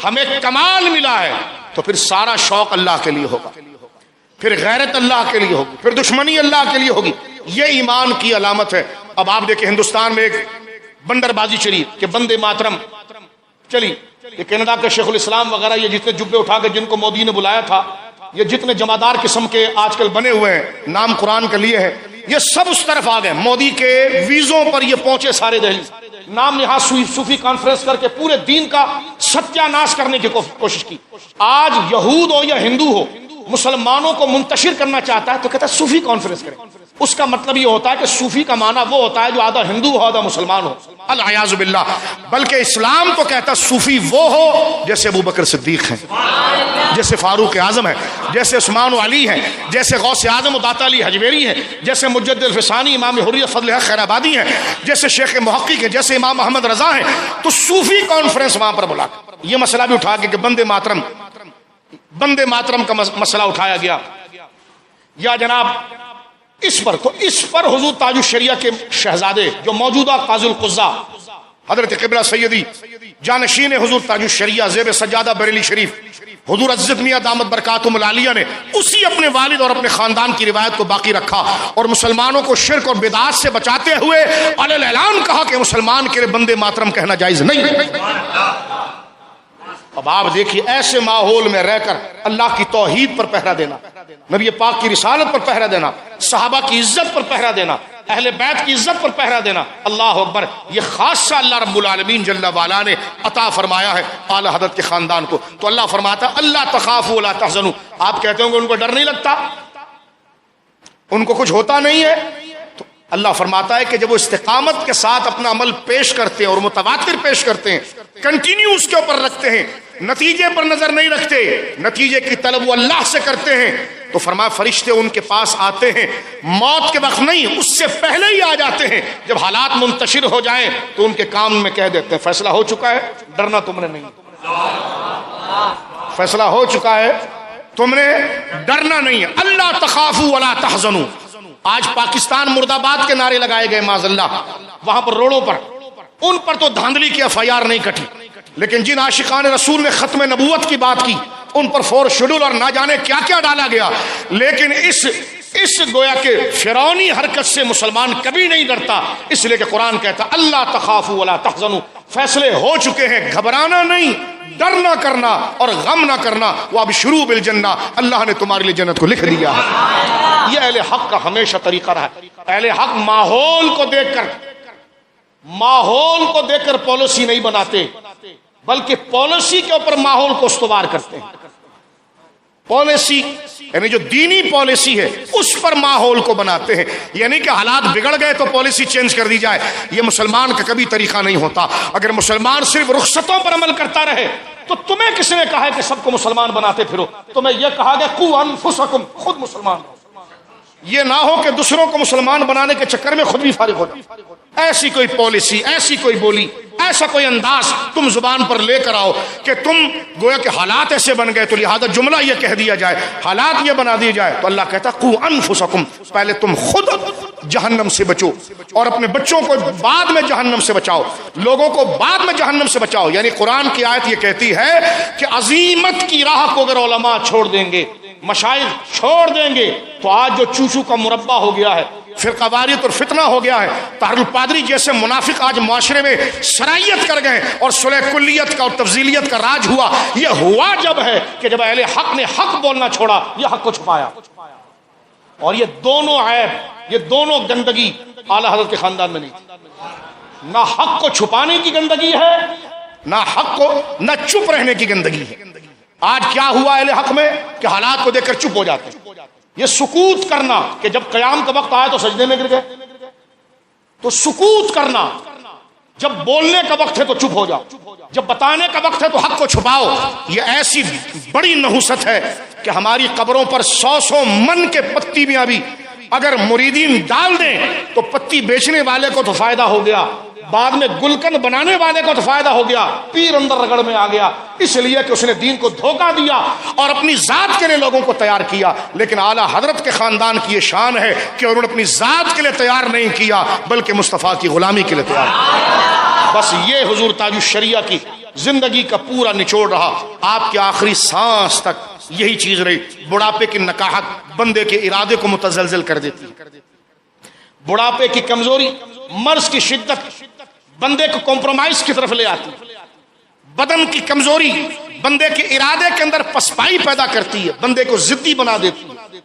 ہمیں کمال ملا ہے تو پھر سارا شوق اللہ کے لیے ہوگا، پھر غیرت اللہ کے لیے ہوگی، پھر دشمنی اللہ کے لیے ہوگی۔ یہ ایمان کی علامت ہے۔ اب آپ دیکھیں ہندوستان میں ایک بندر بازی چلی کہ بندے ماترم چلی، یہ کینیڈا کے شیخ الاسلام وغیرہ یہ جتنے جبے اٹھا کے جن کو مودی نے بلایا تھا، یہ جتنے جمادار قسم کے آج کل بنے ہوئے ہیں، نام قرآن کے لیے ہے، یہ سب اس طرف آ گئے، مودی کے ویزوں پر یہ پہنچے سارے دہلی، نام نہاد صوفی کانفرنس کر کے پورے دین کا ستیہ ناش کرنے کی کوشش کی۔ آج یہود ہو یا ہندو ہو مسلمانوں کو منتشر کرنا چاہتا ہے تو کہتا ہے صوفی کانفرنس کریں۔ اس کا مطلب یہ ہوتا ہے کہ صوفی کا معنی وہ ہوتا ہے جو آدھا ہندو ہو آدھا مسلمان ہو، العیاذ باللہ۔ بلکہ اسلام تو کہتا ہے صوفی وہ ہو جیسے ابو بکر صدیق ہیں، جیسے فاروق اعظم ہے، جیسے عثمان و علی ہیں، جیسے غوث اعظم و داتا علی حجویری ہیں، جیسے مجدد الفسانی امام حریت فضل حق خیر آبادی ہیں، جیسے شیخ محقق ہیں، جیسے امام محمد رضا ہیں۔ تو صوفی کانفرنس وہاں پر بلا یہ مسئلہ بھی اٹھا کے کہ بندے ماترم کا مسئلہ اٹھایا گیا، یا جناب اس پر حضور تاج الشریعہ کے شہزادے جو موجودہ قاضی القضاء حضرت قبلہ سیدی جانشین حضور تاج الشریعہ زیب سجادہ بریلی شریف حضور عزت میاں دامت برکاتہم العالیہ نے اسی اپنے والد اور اپنے خاندان کی روایت کو باقی رکھا اور مسلمانوں کو شرک اور بدعات سے بچاتے ہوئے علی اعلان کہا کہ مسلمان کے لیے بندے ماترم کہنا جائز نہیں۔ اب آپ دیکھیے ایسے ماحول میں رہ کر اللہ کی توحید پر پہرا دینا، نبی پاک کی رسالت پر پہرا دینا، صحابہ کی عزت پر پہرا دینا، اہل بیت کی عزت پر پہرا دینا، اللہ اکبر، یہ خاصہ اللہ رب العالمین جل وعلا نے عطا فرمایا ہے اعلی حضرت کے خاندان کو۔ تو اللہ فرماتا اللہ تخافوا ولا تحزنوا، آپ کہتے ہوں گے ان کو ڈر نہیں لگتا، ان کو کچھ ہوتا نہیں ہے، تو اللہ فرماتا ہے کہ جب وہ استقامت کے ساتھ اپنا عمل پیش کرتے ہیں اور متواتر پیش کرتے ہیں، کنٹینیو اس کے اوپر رکھتے ہیں، نتیجے پر نظر نہیں رکھتے، نتیجے کی طلب وہ اللہ سے کرتے ہیں، تو فرمایا فرشتے ان کے پاس آتے ہیں، موت کے وقت نہیں، اس سے پہلے ہی آ جاتے ہیں، جب حالات منتشر ہو جائیں تو ان کے کام میں کہہ دیتے ہیں فیصلہ ہو چکا ہے، ڈرنا تم نے نہیں، فیصلہ ہو چکا ہے، تم نے ڈرنا نہیں ہے، اللہ تخافوا ولا تحزنوا۔ آج پاکستان مرد آباد کے نعرے لگائے گئے معاذ اللہ، وہاں پر روڈوں پر، ان پر تو دھاندلی کی FIR نہیں کٹی، لیکن جن عاشقان رسول نے ختم نبوت کی بات کی ان پر 4 شیڈول اور نہ جانے کیا کیا ڈالا گیا، لیکن اس گویا کہ فرعونی حرکت سے مسلمان کبھی نہیں ڈرتا، اس لیے کہ قرآن کہتا اللہ تخافوا ولا تحزنوا، فیصلے ہو چکے ہیں، گھبرانا نہیں، ڈر نہ کرنا اور غم نہ کرنا، وہ اب شروع بالجنہ، اللہ نے تمہارے لیے جنت کو لکھ دیا ہے۔ یہ اہل حق کا ہمیشہ طریقہ رہا ہے، اہل حق ماحول کو دیکھ کر پالیسی نہیں بناتے، بلکہ پالیسی کے اوپر ماحول کو استوار کرتے ہیں۔ پالیسی یعنی جو دینی پالیسی ہے اس پر ماحول کو بناتے ہیں، یعنی کہ حالات بگڑ گئے تو پالیسی چینج کر دی جائے، یہ مسلمان کا کبھی طریقہ نہیں ہوتا۔ اگر مسلمان صرف رخصتوں پر عمل کرتا رہے تو تمہیں کس نے کہا ہے کہ سب کو مسلمان بناتے پھرو؟ تمہیں یہ کہا گیا قوا انفسکم، خود مسلمان ہو، یہ نہ ہو کہ دوسروں کو مسلمان بنانے کے چکر میں خود بھی فارغ ہو جائے۔ ایسی کوئی پالیسی، ایسی کوئی بولی، ایسا کوئی انداز تم زبان پر لے کر آؤ کہ تم گویا کہ حالات ایسے بن گئے تو لہذا جملہ یہ کہہ دیا جائے، حالات یہ بنا دیے جائے، تو اللہ کہتا قوا انفسکم، پہلے تم خود جہنم سے بچو اور اپنے بچوں کو بعد میں جہنم سے بچاؤ، لوگوں کو بعد میں جہنم سے بچاؤ۔ یعنی قرآن کی آیت یہ کہتی ہے کہ عزیمت کی راہ کو اگر علماء چھوڑ دیں گے، مشائخ چھوڑ دیں گے، تو آج جو چوچو کا مربع ہو گیا ہے، فرقہ واریت اور فتنہ ہو گیا ہے، طاہر القادری جیسے منافق آج معاشرے میں سرائیت کر گئے اور صلح کلیت کا اور تفضیلیت کا راج ہوا، یہ ہوا جب ہے کہ جب اہل حق نے حق بولنا چھوڑا، یہ حق کو چھپایا، اور یہ دونوں عیب، یہ دونوں گندگی اعلی حضرت کے خاندان میں نہیں تھی۔ نہ حق کو چھپانے کی گندگی ہے، نہ حق کو نہ چپ رہنے کی گندگی ہے۔ آج کیا ہوا اہل حق میں کہ حالات کو دیکھ کر چپ ہو جاتے ہیں۔ یہ سکوت کرنا کہ جب قیام کا وقت آیا تو سجدے میں گر گئے، تو سکوت کرنا، جب بولنے کا وقت ہے تو چپ ہو جاؤ، جب بتانے کا وقت ہے تو حق کو چھپاؤ، یہ ایسی بڑی نحوست ہے کہ ہماری قبروں پر 100 من کے پتی میاں بھی اگر مریدین ڈال دیں تو پتی بیچنے والے کو تو فائدہ ہو گیا، بعد میں گلکن بنانے والے کو تو فائدہ ہو گیا، پیر اندر رگڑ میں آ گیا، اس لیے کہ اس نے دین کو دھوکہ دیا اور اپنی ذات کے لیے لوگوں کو تیار کیا۔ لیکن اعلیٰ حضرت کے خاندان کی یہ شان ہے کہ انہوں نے اپنی ذات کے لیے تیار نہیں کیا بلکہ مصطفیٰ کی غلامی کے لیے تیار کیا۔ بس یہ حضور تاج الشریعہ کی زندگی کا پورا نچوڑ رہا، آپ کے آخری سانس تک یہی چیز رہی۔ بڑھاپے کی نکاحت بندے کے ارادے کو متزلزل کر دیتی، بڑھاپے کی کمزوری، مرض کی شدت بندے کو کمپرومائز کی طرف لے آتی، بدن کی کمزوری بندے کے ارادے کے اندر پسپائی پیدا کرتی ہے، بندے کو ضدی بنا دیتی ہے،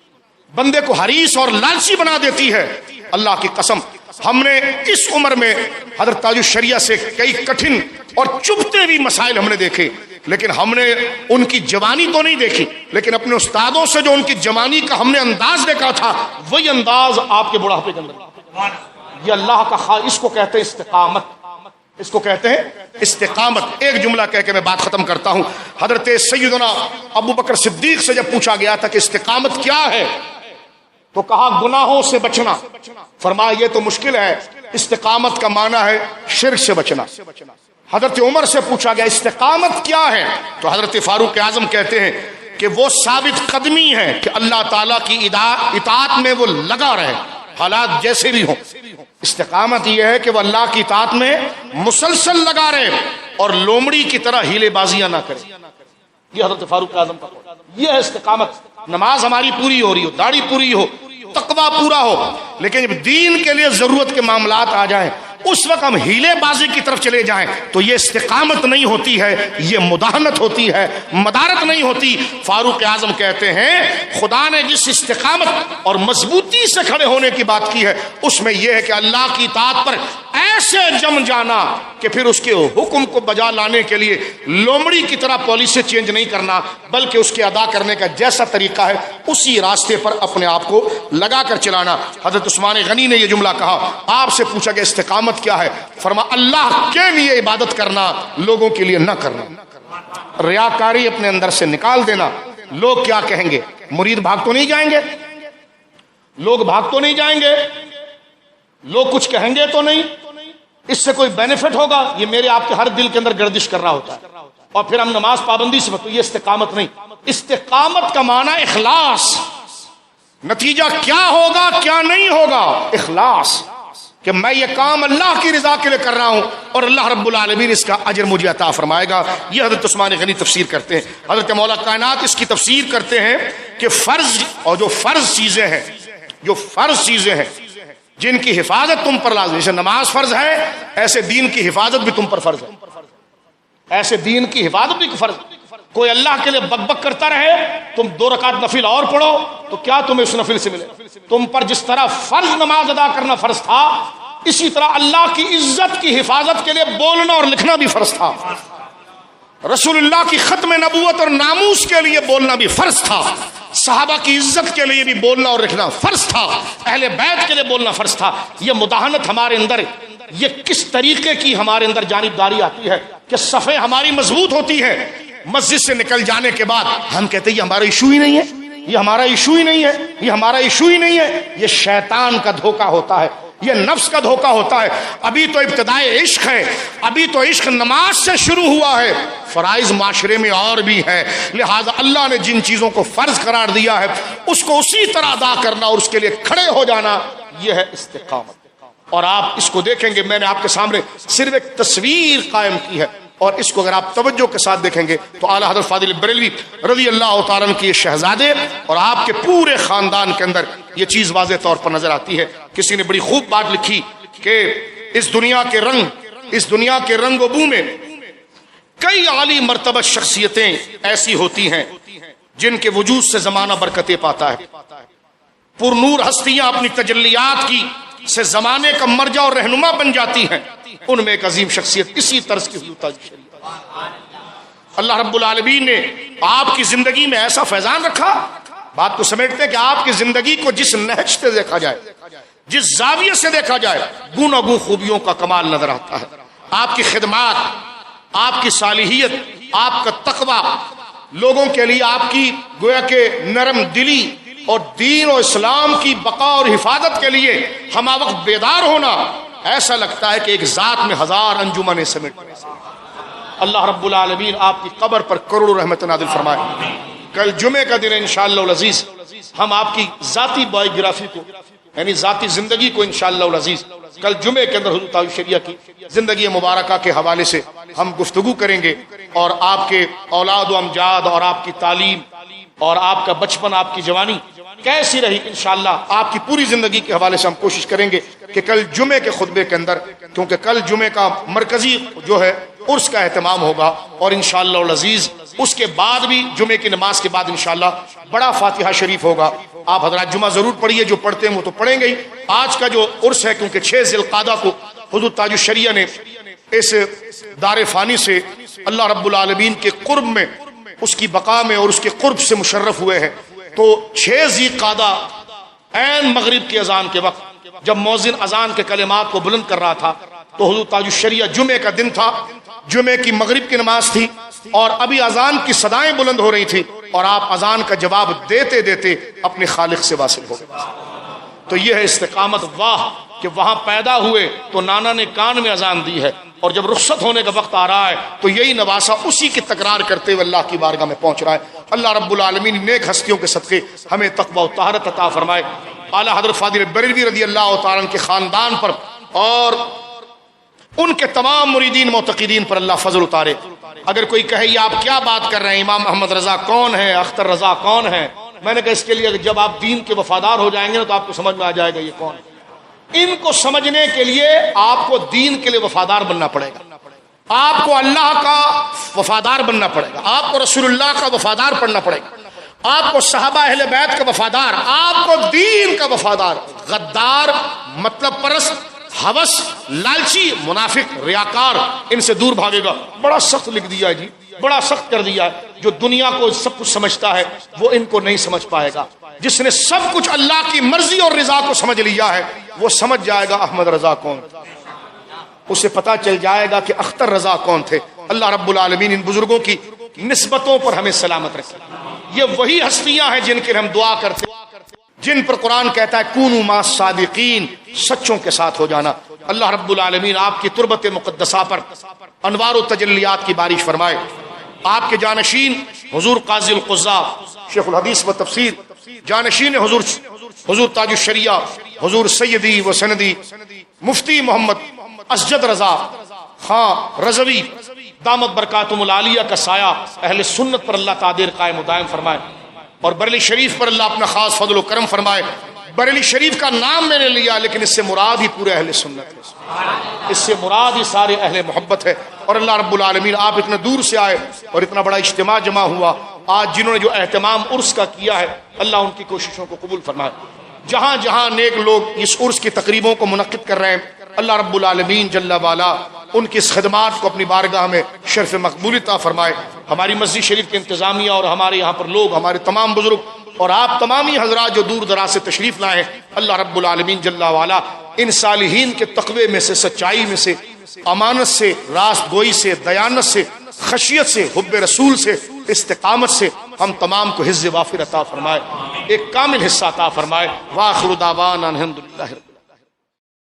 بندے کو حریص اور لالچی بنا دیتی ہے۔ اللہ کی قسم ہم نے اس عمر میں حضرت تاج الشریعہ سے کئی کٹھن اور چبھتے بھی مسائل ہم نے دیکھے، لیکن ہم نے ان کی جوانی تو نہیں دیکھی، لیکن اپنے استادوں سے جو ان کی جوانی کا ہم نے انداز دیکھا تھا وہی انداز آپ کے بڑھاپے کے اندر۔ یہ اللہ کا اس کو کہتے ہیں استقامت، اس کو کہتے ہیں استقامت۔ ایک جملہ کہہ کے میں بات ختم کرتا ہوں۔ حضرت سیدنا ابو بکر صدیق سے جب پوچھا گیا تھا کہ استقامت کیا ہے تو کہا گناہوں سے بچنا، فرمایا یہ تو مشکل ہے، استقامت کا معنی ہے شرک سے بچنا۔ حضرت عمر سے پوچھا گیا استقامت کیا ہے تو حضرت فاروق اعظم کہتے ہیں کہ وہ ثابت قدمی ہے کہ اللہ تعالیٰ کی اطاعت میں وہ لگا رہے حالات جیسے بھی ہوں۔ استقامت یہ ہے کہ وہ اللہ کی اطاعت میں مسلسل لگا رہے اور لومڑی کی طرح ہیلے بازیاں نہ کرے۔ یہ حضرت فاروق اعظم کا قول، یہ ہے استقامت۔ نماز ہماری پوری ہو رہی ہو، داڑھی پوری ہو، تقویٰ پورا ہو، لیکن جب دین کے لیے ضرورت کے معاملات آ جائیں اس وقت ہم ہیلے بازی کی طرف چلے جائیں تو یہ استقامت نہیں ہوتی ہے، یہ مداہنت ہوتی ہے، مدارت نہیں ہوتی۔ فاروق اعظم کہتے ہیں خدا نے جس استقامت اور مضبوطی سے کھڑے ہونے کی بات کی ہے اس میں یہ ہے کہ اللہ کی اطاعت پر ایسے جم جانا کہ پھر اس کے حکم کو بجا لانے کے لیے لومڑی کی طرح پالیسی چینج نہیں کرنا، بلکہ اس کے ادا کرنے کا جیسا طریقہ ہے اسی راستے پر اپنے آپ کو لگا کر چلانا۔ حضرت عثمان غنی نے یہ جملہ کہا، آپ سے پوچھا کہ استقامت کیا ہے؟ فرما اللہ کے لیے عبادت کرنا، لوگوں کے لیے نہ کرنا، ریاکاری اپنے اندر سے نکال دینا۔ لوگ کیا کہیں گے؟ مرید بھاگ تو نہیں جائیں گے؟ لوگ بھاگ تو نہیں جائیں گے؟ لوگ کچھ کہیں گے تو نہیں؟ اس سے کوئی بینیفٹ ہوگا؟ یہ میرے آپ کے ہر دل کے اندر گردش کر رہا ہوتا ہے۔ اور پھر ہم نماز پابندی سے تو یہ استقامت نہیں۔ استقامت کا معنی اخلاص، نتیجہ کیا ہوگا کیا نہیں ہوگا، اخلاص، کہ میں یہ کام اللہ کی رضا کے لیے کر رہا ہوں اور اللہ رب العالمین اس کا اجر مجھے عطا فرمائے گا۔ یہ حضرت عثمان غنی تفسیر کرتے ہیں۔ حضرت مولا کائنات اس کی تفسیر کرتے ہیں کہ فرض اور جو فرض چیزیں ہیں، جو فرض چیزیں ہیں جن کی حفاظت تم پر لازم، جیسے نماز فرض ہے ایسے دین کی حفاظت بھی تم پر فرض ہے، ایسے دین کی حفاظت بھی فرض ہے۔ کوئی اللہ کے لیے بک بک کرتا رہے، تم 2 رکعت نفل اور پڑھو تو کیا تمہیں اس نفل سے ملے؟ تم پر جس طرح فرض نماز ادا کرنا فرض تھا، اسی طرح اللہ کی عزت کی حفاظت کے لیے بولنا اور لکھنا بھی فرض تھا۔ رسول اللہ کی ختم نبوت اور ناموس کے لیے بولنا بھی فرض تھا، صحابہ کی عزت کے لیے بھی بولنا اور لکھنا فرض تھا، اہل بیت کے لیے بولنا فرض تھا۔ یہ مداہنت ہمارے اندر، یہ کس طریقے کی ہمارے اندر جانبداری آتی ہے کہ صفیں ہماری مضبوط ہوتی ہے، مسجد سے نکل جانے کے بعد ہم کہتے ہیں یہ ہمارا ایشو ہی نہیں ہے، یہ ہمارا ایشو ہی نہیں ہے، یہ ہمارا ایشو ہی نہیں ہے۔ یہ شیطان کا دھوکہ ہوتا ہے، یہ نفس کا دھوکہ ہوتا ہے۔ ابھی تو ابتدائے عشق ہے، ابھی تو عشق نماز سے شروع ہوا ہے، فرائض معاشرے میں اور بھی ہے، لہذا اللہ نے جن چیزوں کو فرض قرار دیا ہے اس کو اسی طرح ادا کرنا اور اس کے لیے کھڑے ہو جانا، یہ ہے استقامت۔ اور آپ اس کو دیکھیں گے، میں نے آپ کے سامنے صرف ایک تصویر قائم کی ہے، اور اس کو اگر آپ توجہ کے ساتھ دیکھیں گے تو اعلیٰ حضرت فاضل بریلوی رضی اللہ تعالیٰ عنہ کے شہزادے اور آپ کے پورے خاندان کے اندر یہ چیز واضح طور پر نظر آتی ہے۔ کسی نے بڑی خوب بات لکھی کہ اس دنیا کے رنگ و بو میں کئی عالی مرتبہ شخصیتیں ایسی ہوتی ہیں جن کے وجود سے زمانہ برکتیں پاتا ہے، پر نور ہستیاں اپنی تجلیات کی سے زمانے کا مرجع اور رہنما بن جاتی ہیں۔ ان میں ایک عظیم شخصیت اسی طرز کی حضور تاج شریف۔ اللہ رب العالمین نے آپ کی زندگی میں ایسا فیضان رکھا، بات کو سمیٹتے کہ آپ کی زندگی کو جس نہج سے دیکھا جائے، جس زاویے سے دیکھا جائے، گوناگوں خوبیوں کا کمال نظر آتا ہے۔ آپ کی خدمات، آپ کی صالحیت، آپ کا تقوی، لوگوں کے لیے آپ کی گویا کہ نرم دلی اور دین و اسلام کی بقا اور حفاظت کے لیے ہمہ وقت بیدار ہونا، ایسا لگتا ہے کہ ایک ذات میں 1000 انجمنیں سمیٹ۔ اللہ رب العالمین آپ کی قبر پر کروڑوں رحمت نازل فرمائے۔ کل جمعے کا دن انشاءاللہ العزیز ہم آپ کی ذاتی بایوگرافی کو، یعنی ذاتی زندگی کو انشاءاللہ العزیز کل جمعے کے اندر حضور تاج شریعہ کی زندگی مبارکہ کے حوالے سے ہم گفتگو کریں گے، اور آپ کے اولاد و امجاد اور آپ کی تعلیم اور آپ کا بچپن، آپ کی جوانی کیسی رہی، انشاءاللہ آپ کی پوری زندگی کے حوالے سے ہم کوشش کریں گے کہ کل جمعے کے خطبے کے اندر، کیونکہ کل جمعے کا مرکزی جو ہے عرس کا اہتمام ہوگا، اور انشاءاللہ العزیز اس کے بعد بھی جمعے کی نماز کے بعد انشاءاللہ بڑا فاتحہ شریف ہوگا۔ آپ حضرات جمعہ ضرور پڑھیے، جو پڑھتے ہیں وہ تو پڑھیں گے ہی۔ آج کا جو عرس ہے، کیونکہ 6 ذی القعدہ کو حضور تاج الشریعہ نے اس دار فانی سے اللہ رب العالمین کے قرب میں، اس کی بقا میں اور اس کے قرب سے مشرف ہوئے ہیں، تو 6 ذی القعدہ عین مغرب کی اذان کے وقت جب مؤذن اذان کے کلمات کو بلند کر رہا تھا تو حضور تاج الشریعہ جمعے کا دن تھا، جمعے کی مغرب کی نماز تھی، اور ابھی اذان کی صدائیں بلند ہو رہی تھی، اور آپ اذان کا جواب دیتے دیتے اپنے خالق سے واصل ہو گئے۔ تو یہ ہے استقامت۔ واہ کہ وہاں پیدا ہوئے تو نانا نے کان میں اذان دی ہے، اور جب رخصت ہونے کا وقت آ رہا ہے تو یہی نواسا اسی کی تکرار کرتے ہوئے اللہ کی بارگاہ میں پہنچ رہا ہے۔ اللہ رب العالمین نیک ہستیوں کے صدقے ہمیں تقوی و طہارت عطا فرمائے۔ اعلیٰ حضرت فاضل بریلوی رضی اللہ تعالیٰ عنہ کے خاندان پر اور ان کے تمام مریدین معتقدین پر اللہ فضل اتارے۔ اگر کوئی کہے یہ آپ کیا بات کر رہے ہیں، امام محمد رضا کون ہے، اختر رضا کون ہے، میں نے کہا اس کے لیے جب آپ دین کے وفادار ہو جائیں گے نا تو آپ کو سمجھ میں آ جائے گا یہ کون ہے۔ ان کو سمجھنے کے لیے آپ کو دین کے لیے وفادار بننا پڑے گا، آپ کو اللہ کا وفادار بننا پڑے گا، آپ کو رسول اللہ کا وفادار پڑھنا پڑے گا، آپ کو صحابہ اہل بیت کا وفادار، آپ کو دین کا وفادار۔ غدار، مطلب پرست، ہوس، لالچی، منافق، ریاکار، ان سے دور بھاگے گا۔ بڑا سخت لکھ دیا ہے جی، بڑا سخت کر دیا ہے۔ جو دنیا کو سب کچھ سمجھتا ہے وہ ان کو نہیں سمجھ پائے گا، جس نے سب کچھ اللہ کی مرضی اور رضا کو سمجھ لیا ہے وہ سمجھ جائے گا احمد رضا کون، اسے پتا چل جائے گا کہ اختر رضا کون تھے۔ اللہ رب العالمین ان بزرگوں کی نسبتوں پر ہمیں سلامت رکھے۔ یہ وہی ہستیاں ہیں جن کے ہم دعا کرتے ہیں، جن پر قرآن کہتا ہے کونوا مع الصادقین، سچوں کے ساتھ ہو جانا۔ اللہ رب العالمین آپ کی تربت مقدسہ پر انوار و تجلیات کی بارش فرمائے۔ آپ کے جانشین حضور قاضی القضاء شیخ الحدیث و تفسیر، جانشین حضور تاج الشریعہ حضور سیدی و سندی مفتی محمد اسجد رضا خان رضوی دامت برکاتہم العالیہ کا سایہ اہل سنت پر اللہ تعالی قائم و دائم فرمائے، اور بریلی شریف پر اللہ اپنا خاص فضل و کرم فرمائے۔ بریلی شریف کا نام میں نے لیا لیکن اس سے مراد ہی پورے اہل سنت ہے، اس سے مراد ہی سارے اہل محبت ہے۔ اور اللہ رب العالمین آپ اتنے دور سے آئے اور اتنا بڑا اجتماع جمع ہوا، آج جنہوں نے جو اہتمام عرس کا کیا ہے اللہ ان کی کوششوں کو قبول فرمائے۔ جہاں جہاں نیک لوگ اس عرس کی تقریبوں کو منعقد کر رہے ہیں اللہ رب العالمین جل والا ان کی اس خدمات کو اپنی بارگاہ میں شرف مقبولیت فرمائے۔ ہماری مسجد شریف کے انتظامیہ اور ہمارے یہاں پر لوگ، ہمارے تمام بزرگ اور آپ تمامی حضرات جو دور دراز سے تشریف لائے ہیں، اللہ رب العالمین جل والا ان صالحین کے تقوی میں سے، سچائی میں سے، امانت سے، راست گوئی سے، دیانت سے، خشیت سے، حب رسول سے، استقامت سے ہم تمام کو حظ وافر عطا فرمائے، ایک کامل حصہ عطا فرمائے۔ وآخر دعوانا الحمدللہ۔